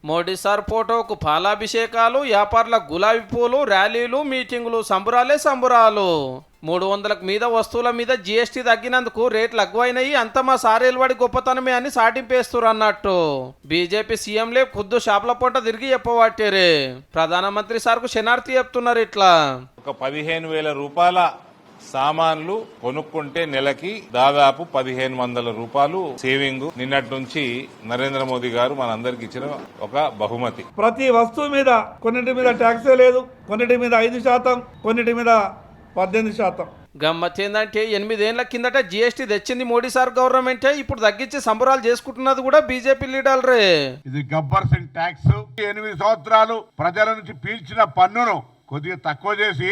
Modi sir ఫోటోకు పాలాభిషేకాలు, వ్యాపారుల గులాబీ పూలు, ర్యాలీలు, మీటింగులు, సంబురాలే సంబురాలు. 300లకు మీద వస్తువుల మీద జీఎస్టీ తగ్గినందుకు రేట్లు ఎక్కువైనాయి, అంత మా సారేలువాడి గొప్పతనమే అని సాటింపేస్తురు అన్నట్టు. బీజేపీ సీఎంలే ఖుద్దు షాపుల పొంట తిరిగి చెప్పబట్టారే. ప్రధానమంత్రి సార్కు శనార్థి చెప్తున్నారు ఇట్లా. ఒక 15,000 రూపాయల సామాన్లు కొనుక్కుంటే నెలకి దాదాపు 1,500 రూపాయలు సేవింగ్. నిన్నటి నుంచి నరేంద్ర మోదీ గారు మనందరికి ఇచ్చిన ఒక బహుమతి. ప్రతి వస్తువు మీద కొన్నిటి మీద ట్యాక్సే లేదు, కొన్నిటి మీద 5%, కొన్నిటి మీద 18%. గమ్మత్ ఏందంటే 8 ఏళ్ల కిందట జీఎస్టీ తెచ్చింది మోడీ సార్ గవర్నమెంటే, ఇప్పుడు తగ్గించి సంబరాలు చేసుకుంటున్నది కూడా బీజేపీ లీడర్లే. ఇది గబ్బర్ సింగ్ ట్యాక్స్. 8 సంవత్సరాలు ప్రజల నుంచి పీల్చిన పన్నును కొద్దిగా తక్కువ చేసి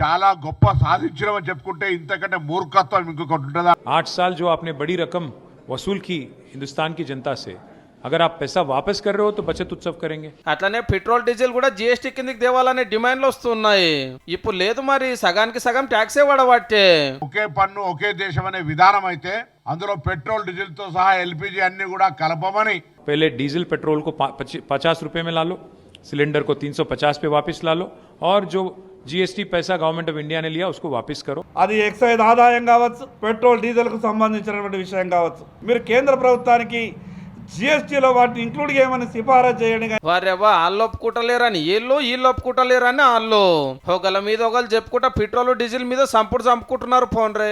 చాలా గొప్ప సాధించడం చెప్పుకుంటే ఇంతకంటే మూర్ఖత్వం ఇంకొకటి ఉంటుందా? 8 साल जो आपने बड़ी रकम वसूल की हिंदुस्तान की जनता से, अगर आप पैसा वापस कर रहे हो तो बचत उत्सव करेंगे. అట్లనే పెట్రోల్ డీజిల్ కూడా జీఎస్టీ కిందకి దేవాలనే డిమాండ్లు వస్తున్నాయి. ఇప్పుడు లేదు మరి, సగానికి సగం ట్యాక్సే పడబట్టే. ఒకే పన్ను ఒకే దేశం అనే విధానం అయితే అందులో పెట్రోల్ డీజిల్ తో సహా ఎల్పీజీ అన్ని కూడా కలపమని. पहले डीजल पेट्रोल को 50 रुपए में ला लो, सिलेंडर को 350 पे वापस ला लो, और जो जीएसटी पैसा गवर्नमेंट ऑफ इंडिया ने लिया उसको वापस करो. అది ఎక్సైజ్ ఆదాయం కావచ్చు, పెట్రోల్ డీజిల్ కు సంబంధించినటువంటి విషయం కావచ్చు, మీరు కేంద్ర ప్రభుత్వానికి జిఎస్టీలో వాటిని ఇంక్లూడ్ చేయమని సిఫారసు చేయండి. వారెవ్వా వాళ్ళు ఒప్పుకుంటలేరని వీళ్ళు ఒప్పుకుంటలేరని వాళ్ళు. ఒకళ్ళ మీద ఒకళ్ళు చెప్పుకుంటా పెట్రోల్ డీజిల్ మీద చంపుకుంటున్నారు ఫోన్ రే.